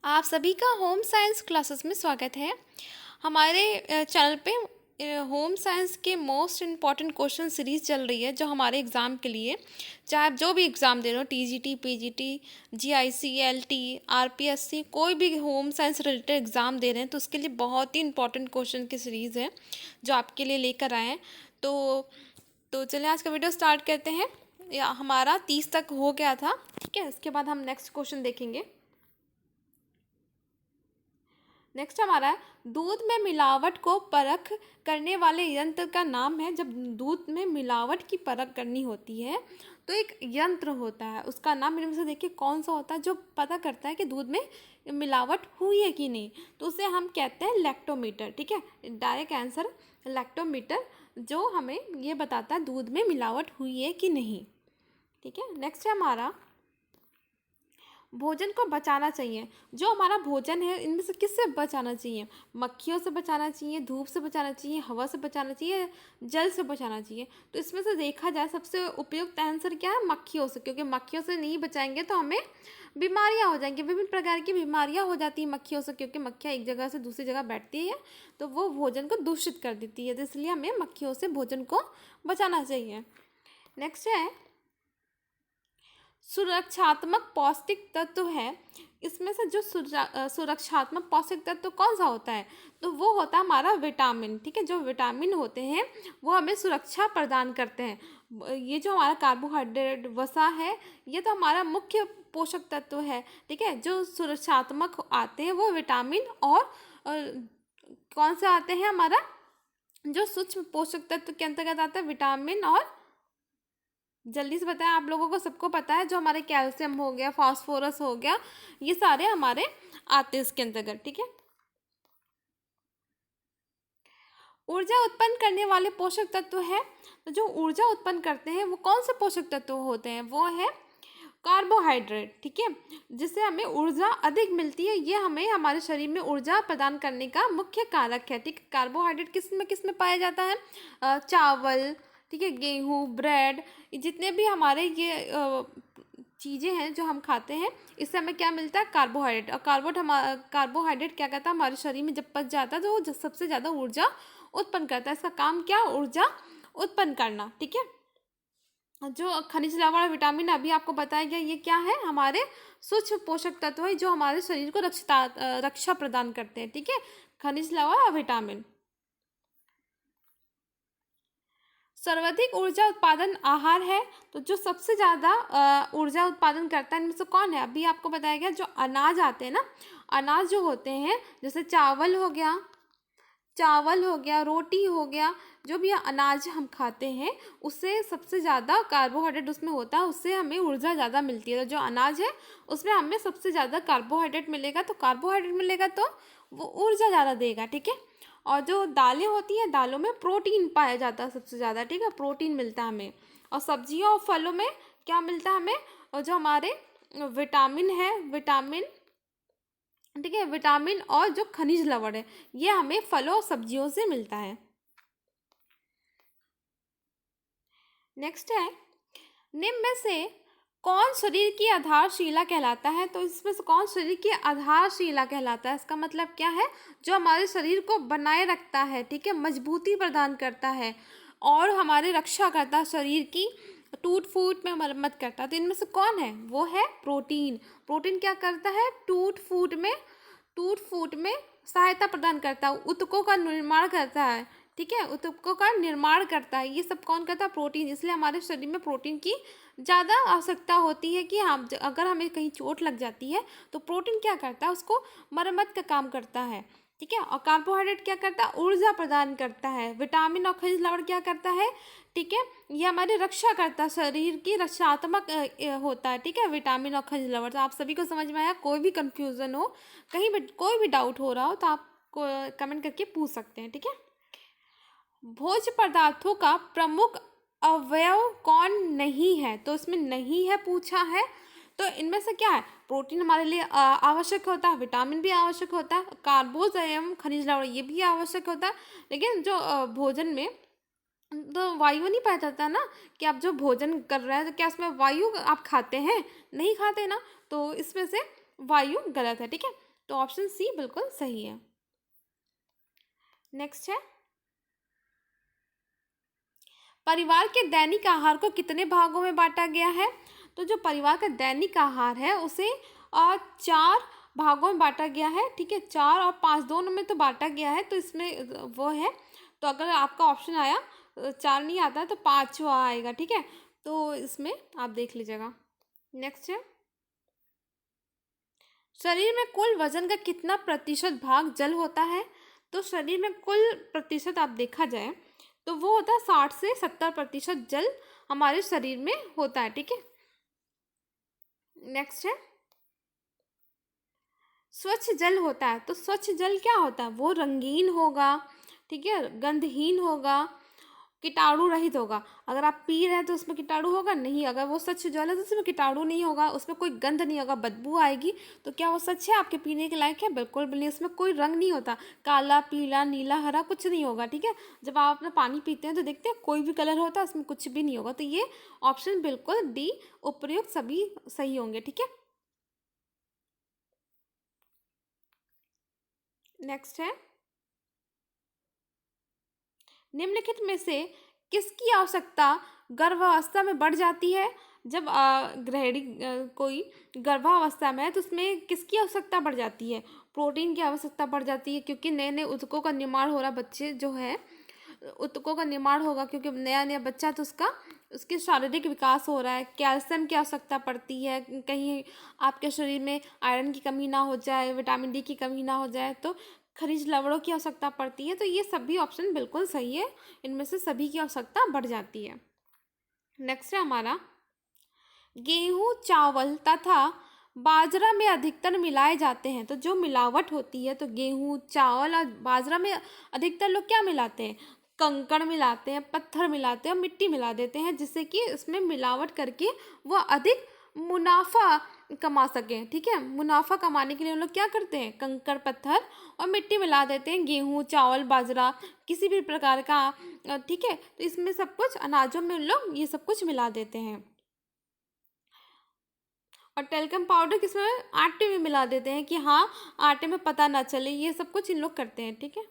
आप सभी का होम साइंस क्लासेस में स्वागत है। हमारे चैनल पे होम साइंस के मोस्ट इम्पॉर्टेंट क्वेश्चन सीरीज़ चल रही है जो हमारे एग्ज़ाम के लिए, चाहे आप जो भी एग्ज़ाम दे रहे हो, TGT, PGT, GIC, LT, RPSC, कोई भी होम साइंस रिलेटेड एग्ज़ाम दे रहे हैं तो उसके लिए बहुत ही इंपॉर्टेंट क्वेश्चन की सीरीज़ है जो आपके लिए लेकर आए हैं। तो चलिए आज का वीडियो स्टार्ट करते हैं। या हमारा 30 तक हो गया था, ठीक है। इसके बाद हम नेक्स्ट क्वेश्चन देखेंगे। नेक्स्ट हमारा है, दूध में मिलावट को परख करने वाले यंत्र का नाम है। जब दूध में मिलावट की परख करनी होती है तो एक यंत्र होता है, उसका नाम इनमें से देखिए कौन सा होता है जो पता करता है कि दूध में मिलावट हुई है कि नहीं। तो उसे हम कहते हैं लैक्टोमीटर, ठीक है। डायरेक्ट आंसर लैक्टोमीटर, जो हमें ये बताता है दूध में मिलावट हुई है कि नहीं, ठीक है। नेक्स्ट है हमारा, भोजन को बचाना चाहिए। जो हमारा भोजन है इनमें से किससे बचाना चाहिए? मक्खियों से बचाना चाहिए, धूप से बचाना चाहिए, हवा से बचाना चाहिए, जल से बचाना चाहिए। तो इसमें से देखा जाए सबसे उपयुक्त आंसर क्या है? मक्खियों से, क्योंकि मक्खियों से नहीं बचाएंगे तो हमें बीमारियां हो जाएंगी, विभिन्न प्रकार की बीमारियां हो जाती हैं मक्खियों से, क्योंकि मक्खियाँ एक जगह से दूसरी जगह बैठती है तो वो भोजन को दूषित कर देती है। तो इसलिए हमें मक्खियों से भोजन को बचाना चाहिए। नेक्स्ट है, सुरक्षात्मक पौष्टिक तत्व है। इसमें से जो सुरक्षात्मक पौष्टिक तत्व कौन सा होता है? तो वो होता है हमारा विटामिन, ठीक है। जो विटामिन होते हैं वो हमें सुरक्षा प्रदान करते हैं। ये जो हमारा कार्बोहाइड्रेट, वसा है, ये तो हमारा मुख्य पोषक तत्व है, ठीक है। जो सुरक्षात्मक आते हैं वो विटामिन और कौन से आते हैं? हमारा जो सूक्ष्म पोषक तत्व के अंतर्गत आता है विटामिन, और जल्दी से बताएं, आप लोगों को सबको पता है जो हमारे कैल्शियम हो गया, फास्फोरस हो गया, ये सारे हमारे आते हैं इसके अंतर्गत, ठीक है। ऊर्जा उत्पन्न करने वाले पोषक तत्व है। तो जो ऊर्जा उत्पन्न करते हैं वो कौन से पोषक तत्व होते हैं? वो है कार्बोहाइड्रेट, ठीक है। जिससे हमें ऊर्जा अधिक मिलती है, ये हमें हमारे शरीर में ऊर्जा प्रदान करने का मुख्य कारक है, ठीक है। कार्बोहाइड्रेट किस में पाया जाता है? चावल, ठीक है, गेहूँ, ब्रेड, जितने भी हमारे ये चीज़ें हैं जो हम खाते हैं, इससे हमें क्या मिलता है? कार्बोहाइड्रेट। और कार्बोहाइड्रेट क्या करता है? हमारे शरीर में जब पच जाता है तो वो सबसे ज़्यादा ऊर्जा उत्पन्न करता है। इसका काम क्या? ऊर्जा उत्पन्न करना, ठीक है। जो खनिज लवण, विटामिन अभी आपको बताया गया, ये क्या है? हमारे सूक्ष्म पोषक तत्व है जो हमारे शरीर को रक्षा प्रदान करते हैं, ठीक है। खनिज लवण और विटामिन। सर्वाधिक ऊर्जा उत्पादन आहार है। तो जो सबसे ज़्यादा ऊर्जा उत्पादन करता है इनमें से कौन है? अभी आपको बताया गया, जो अनाज आते हैं ना, अनाज जो होते हैं, जैसे चावल हो गया, रोटी हो गया, जो भी अनाज हम खाते हैं उससे सबसे ज़्यादा कार्बोहाइड्रेट उसमें होता है, उससे हमें ऊर्जा ज़्यादा मिलती है। तो जो अनाज है उसमें हमें सबसे ज़्यादा कार्बोहाइड्रेट मिलेगा, तो कार्बोहाइड्रेट मिलेगा तो वो ऊर्जा ज़्यादा देगा, ठीक है। और जो दालें होती हैं, दालों में प्रोटीन पाया जाता है सबसे ज़्यादा, ठीक है, प्रोटीन मिलता है हमें। और सब्जियों और फलों में क्या मिलता है हमें? और जो हमारे विटामिन है, विटामिन, ठीक है, विटामिन और जो खनिज लवण है, ये हमें फलों और सब्जियों से मिलता है। नेक्स्ट है, निम्न में से कौन शरीर की आधारशिला कहलाता है? तो इसमें से कौन शरीर की आधारशिला कहलाता है? इसका मतलब क्या है? जो हमारे शरीर को बनाए रखता है, ठीक है, मजबूती प्रदान करता है और हमारी रक्षा करता है, शरीर की टूट फूट में मरम्मत करता है। तो इनमें से कौन है? वो है प्रोटीन। प्रोटीन क्या करता है? टूट फूट में सहायता प्रदान करता है, ऊतकों का निर्माण करता है, ठीक है, ऊतकों का निर्माण करता है। ये सब कौन करता है? प्रोटीन। इसलिए हमारे शरीर में प्रोटीन की ज़्यादा आवश्यकता होती है कि हम अगर हमें कहीं चोट लग जाती है तो प्रोटीन क्या करता है? उसको मरम्मत का काम करता है, ठीक है। और कार्बोहाइड्रेट क्या करता है? ऊर्जा प्रदान करता है। विटामिन और खनिज लवण क्या करता है? ठीक है, ये हमारी रक्षा करता है, शरीर की रक्षात्मक होता है, ठीक है, विटामिन और खनिज लवण। तो आप सभी को समझ में आया? कोई भी कंफ्यूजन हो, कहीं भी कोई भी डाउट हो रहा हो तो आप कमेंट करके पूछ सकते हैं, ठीक है। भोज्य पदार्थों का प्रमुख अवयव कौन नहीं है? तो इसमें नहीं है पूछा है, तो इनमें से क्या है? प्रोटीन हमारे लिए आवश्यक होता है, विटामिन भी आवश्यक होता है, कार्बोज एवं खनिज लवण ये भी आवश्यक होता है। लेकिन जो भोजन में तो वायु नहीं पाया जाता ना, कि आप जो भोजन कर रहे हैं तो क्या उसमें वायु आप खाते हैं? नहीं खाते ना, तो इसमें से वायु गलत है, ठीक है। तो ऑप्शन सी बिल्कुल सही है। नेक्स्ट है, परिवार के दैनिक आहार को कितने भागों में बांटा गया है? तो जो परिवार का दैनिक आहार है उसे 4 भागों में बांटा गया है, ठीक है। 4 और 5 दोनों में तो बांटा गया है, तो इसमें वो है। तो अगर आपका ऑप्शन आया 4 नहीं आता है तो 5वां आएगा, ठीक है। तो इसमें आप देख लीजिएगा। नेक्स्ट है, शरीर में कुल वजन का कितना प्रतिशत भाग जल होता है? तो शरीर में कुल प्रतिशत आप देखा जाए तो वो होता है 60 से 70% जल हमारे शरीर में होता है, ठीक है। नेक्स्ट है, स्वच्छ जल होता है, तो स्वच्छ जल क्या होता है? वो रंगीन होगा, ठीक है, गंधहीन होगा, कीटाणु रहित होगा। अगर आप पी रहे हैं तो उसमें कीटाणु होगा नहीं, अगर वो स्वच्छ जल है तो उसमें कीटाणु नहीं होगा, उसमें कोई गंध नहीं होगा, बदबू आएगी, तो क्या वो सच है, आपके पीने के लायक है? बिल्कुल भी नहीं। उसमें कोई रंग नहीं होता, काला पीला नीला हरा कुछ नहीं होगा, ठीक है। जब आप अपना पानी पीते हैं तो देखते हैं कोई भी कलर होता है, उसमें कुछ भी नहीं होगा। तो ये ऑप्शन बिल्कुल डी उपयुक्त सभी सही होंगे, ठीक है। नेक्स्ट है, निम्नलिखित में से किसकी आवश्यकता गर्भावस्था में बढ़ जाती है? जब गृहिणी कोई गर्भावस्था में है तो उसमें किसकी आवश्यकता बढ़ जाती है? प्रोटीन की आवश्यकता बढ़ जाती है, क्योंकि नए नए ऊतकों का निर्माण हो रहा, बच्चे जो है ऊतकों का निर्माण होगा, क्योंकि नया नया बच्चा है तो उसके शारीरिक विकास हो रहा है। कैल्शियम की आवश्यकता पड़ती है, कहीं आपके शरीर में आयरन की कमी ना हो जाए, विटामिन डी की कमी ना हो जाए, तो खनिज लवणों की आवश्यकता पड़ती है। तो ये सभी ऑप्शन बिल्कुल सही है, इनमें से सभी की आवश्यकता बढ़ जाती है। नेक्स्ट है हमारा, गेहूं चावल तथा बाजरा में अधिकतर मिलाए जाते हैं। तो जो मिलावट होती है, तो गेहूं चावल और बाजरा में अधिकतर लोग क्या मिलाते हैं? कंकड़ मिलाते हैं, पत्थर मिलाते हैं और मिट्टी मिला देते हैं, जिससे कि इसमें मिलावट करके वो अधिक मुनाफा कमा सकें, ठीक है। मुनाफा कमाने के लिए उन लोग क्या करते हैं? कंकड़ पत्थर और मिट्टी मिला देते हैं गेहूं चावल बाजरा किसी भी प्रकार का, ठीक है। तो इसमें सब कुछ अनाजों में उन लोग ये सब कुछ मिला देते हैं। और टेल्कम पाउडर किसमें? आटे में मिला देते हैं कि हाँ आटे में पता ना चले, ये सब कुछ इन लोग करते हैं, ठीक है,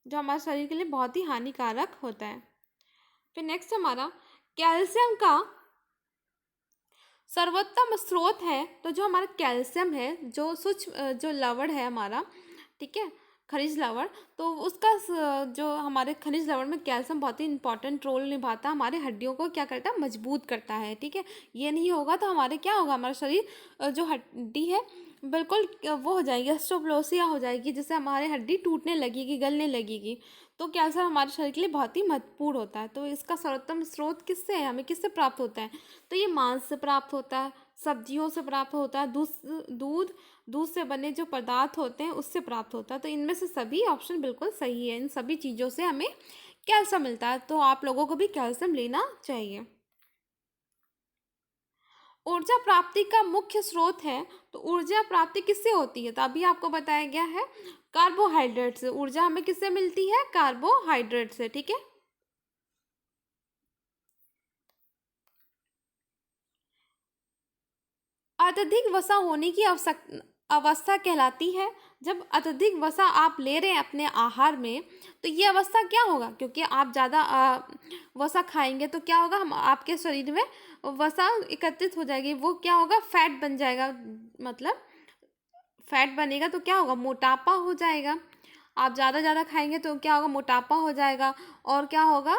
जो हमारे शरीर के लिए बहुत ही हानिकारक होता है। फिर नेक्स्ट हमारा, कैल्शियम का सर्वोत्तम स्रोत है। तो जो हमारा कैल्शियम है, जो सूक्ष्म जो लवण है हमारा, ठीक है, खनिज लवण, तो उसका जो हमारे खनिज लवण में कैल्शियम बहुत ही इंपॉर्टेंट रोल निभाता है, हमारे हड्डियों को क्या करता है? मजबूत करता है, ठीक है। ये नहीं होगा तो हमारे क्या होगा? हमारा शरीर जो हड्डी है बिल्कुल वो हो जाएगी, ऑस्टियोपोरोसिस हो जाएगी, जिससे हमारी हड्डी टूटने लगेगी, गलने लगेगी। तो कैल्शियम हमारे शरीर के लिए बहुत ही महत्वपूर्ण होता है। तो इसका सर्वोत्तम स्रोत किससे है? हमें किससे प्राप्त होता है? तो ये मांस से प्राप्त होता है, सब्जियों से प्राप्त होता है, दूध दूध से बने जो पदार्थ होते हैं उससे प्राप्त होता है। तो इनमें से सभी ऑप्शन बिल्कुल सही है, इन सभी चीज़ों से हमें कैल्शियम मिलता है, तो आप लोगों को भी कैल्शियम लेना चाहिए। ऊर्जा प्राप्ति का मुख्य स्रोत है, तो ऊर्जा प्राप्ति किससे होती है? तो अभी आपको बताया गया है कार्बोहाइड्रेट से। ऊर्जा हमें किससे मिलती है? कार्बोहाइड्रेट से, ठीक है। अत्यधिक वसा होने की अवस्था कहलाती है। जब अत्यधिक वसा आप ले रहे हैं अपने आहार में, तो ये अवस्था क्या होगा? क्योंकि आप ज़्यादा वसा खाएंगे तो क्या होगा? हम आपके शरीर में वसा एकत्रित हो जाएगी, वो क्या होगा? फैट बन जाएगा, मतलब फैट बनेगा तो क्या होगा? मोटापा हो जाएगा। आप ज़्यादा ज़्यादा खाएंगे तो क्या होगा? मोटापा हो जाएगा। और क्या होगा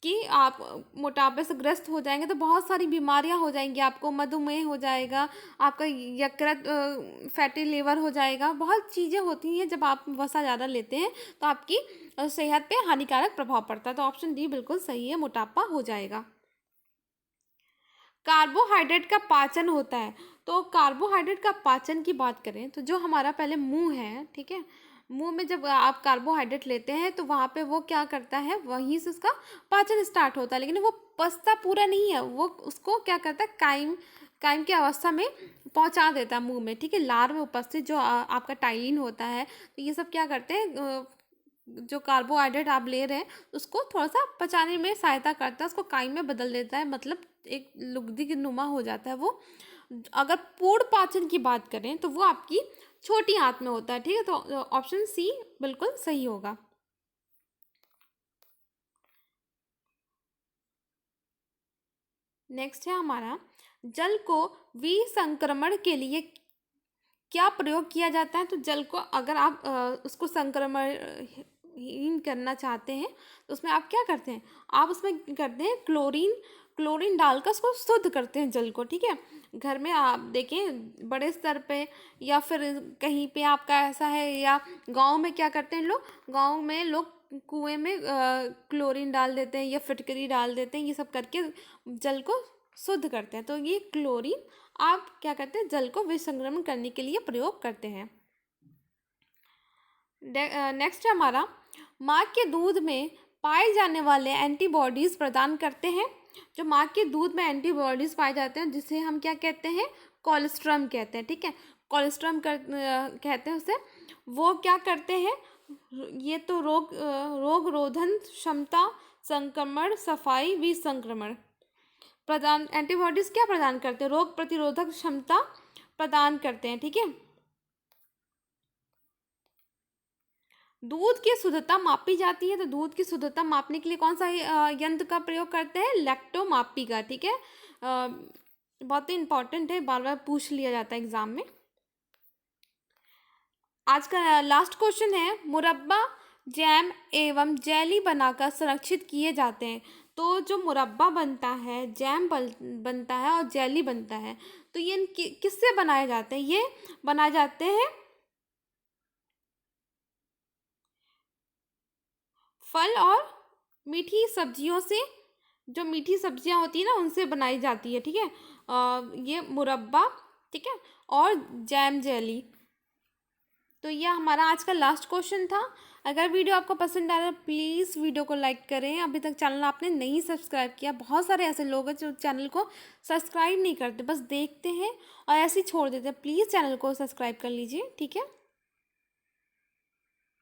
कि आप मोटापे से ग्रस्त हो जाएंगे तो बहुत सारी बीमारियां हो जाएंगी, आपको मधुमेह हो जाएगा, आपका यकृत फैटी लिवर हो जाएगा, बहुत चीज़ें होती हैं। जब आप वसा ज़्यादा लेते हैं तो आपकी सेहत पे हानिकारक प्रभाव पड़ता है। तो ऑप्शन डी बिल्कुल सही है, मोटापा हो जाएगा। कार्बोहाइड्रेट का पाचन होता है, तो कार्बोहाइड्रेट का पाचन की बात करें तो जो हमारा पहले मुंह है, ठीक है, मुंह में जब आप कार्बोहाइड्रेट लेते हैं तो वहाँ पे वो क्या करता है? वहीं से उसका पाचन स्टार्ट होता है, लेकिन वो पचता पूरा नहीं है, वो उसको क्या करता है? काइम काइम की अवस्था में पहुंचा देता है मुंह में, ठीक है। लार में उपस्थित जो आपका टाइलिन होता है, तो ये सब क्या करते हैं? जो कार्बोहाइड्रेट आप ले रहे हैं उसको थोड़ा सा पचाने में सहायता करता है, उसको काइम में बदल देता है, मतलब एक लुगदी की नुमा हो जाता है वो, अगर पूर्ण पाचन की बात करें तो वो आपकी छोटी आंत में होता है, ठीक है। तो ऑप्शन सी बिल्कुल सही होगा। नेक्स्ट है हमारा, जल को विसंक्रमण के लिए क्या प्रयोग किया जाता है। तो जल को अगर आप उसको संक्रमणहीन करना चाहते हैं तो उसमें आप क्या करते हैं, आप उसमें करते हैं क्लोरीन डालकर उसको शुद्ध करते हैं जल को, ठीक है। घर में आप देखें बड़े स्तर पे या फिर कहीं पे आपका ऐसा है, या गांव में क्या करते हैं लोग, गांव में लोग कुएं में क्लोरीन डाल देते हैं या फिटकरी डाल देते हैं, ये सब करके जल को शुद्ध करते हैं। तो ये क्लोरीन आप क्या करते हैं, जल को विसंक्रमण करने के लिए प्रयोग करते हैं। नेक्स्ट है हमारा, माँ के दूध में पाए जाने वाले एंटीबॉडीज़ प्रदान करते हैं। जो माँ के दूध में एंटीबॉडीज़ पाए जाते हैं जिसे हम क्या कहते हैं, कोलेस्ट्रम कहते हैं, ठीक है। कोलेस्ट्रम कहते हैं उसे। वो क्या करते हैं, ये तो रोग रोधन क्षमता, संक्रमण, सफाई, विसंक्रमण प्रदान, एंटीबॉडीज़ क्या प्रदान करते हैं, रोग प्रतिरोधक क्षमता प्रदान करते हैं, ठीक है। दूध की शुद्धता मापी जाती है, तो दूध की शुद्धता मापने के लिए कौन सा यंत्र का प्रयोग करते हैं, लैक्टोमापी का, ठीक है। बहुत ही इंपॉर्टेंट है, बार बार पूछ लिया जाता है एग्जाम में। आज का लास्ट क्वेश्चन है, मुरब्बा, जैम एवं जेली बनाकर संरक्षित किए जाते हैं। तो जो मुरब्बा बनता है, जैम बनता है और जेली बनता है, तो ये किससे बनाए जाते हैं, ये बनाए जाते हैं फल और मीठी सब्जियों से। जो मीठी सब्जियां होती है ना उनसे बनाई जाती है, ठीक है। ये मुरब्बा, ठीक है, और जैम जेली। तो यह हमारा आज का लास्ट क्वेश्चन था। अगर वीडियो आपको पसंद आया तो प्लीज़ वीडियो को लाइक करें। अभी तक चैनल आपने नहीं सब्सक्राइब किया, बहुत सारे ऐसे लोग हैं जो चैनल को सब्सक्राइब नहीं करते, बस देखते हैं और ऐसे ही छोड़ देते हैं। प्लीज़ चैनल को सब्सक्राइब कर लीजिए, ठीक है।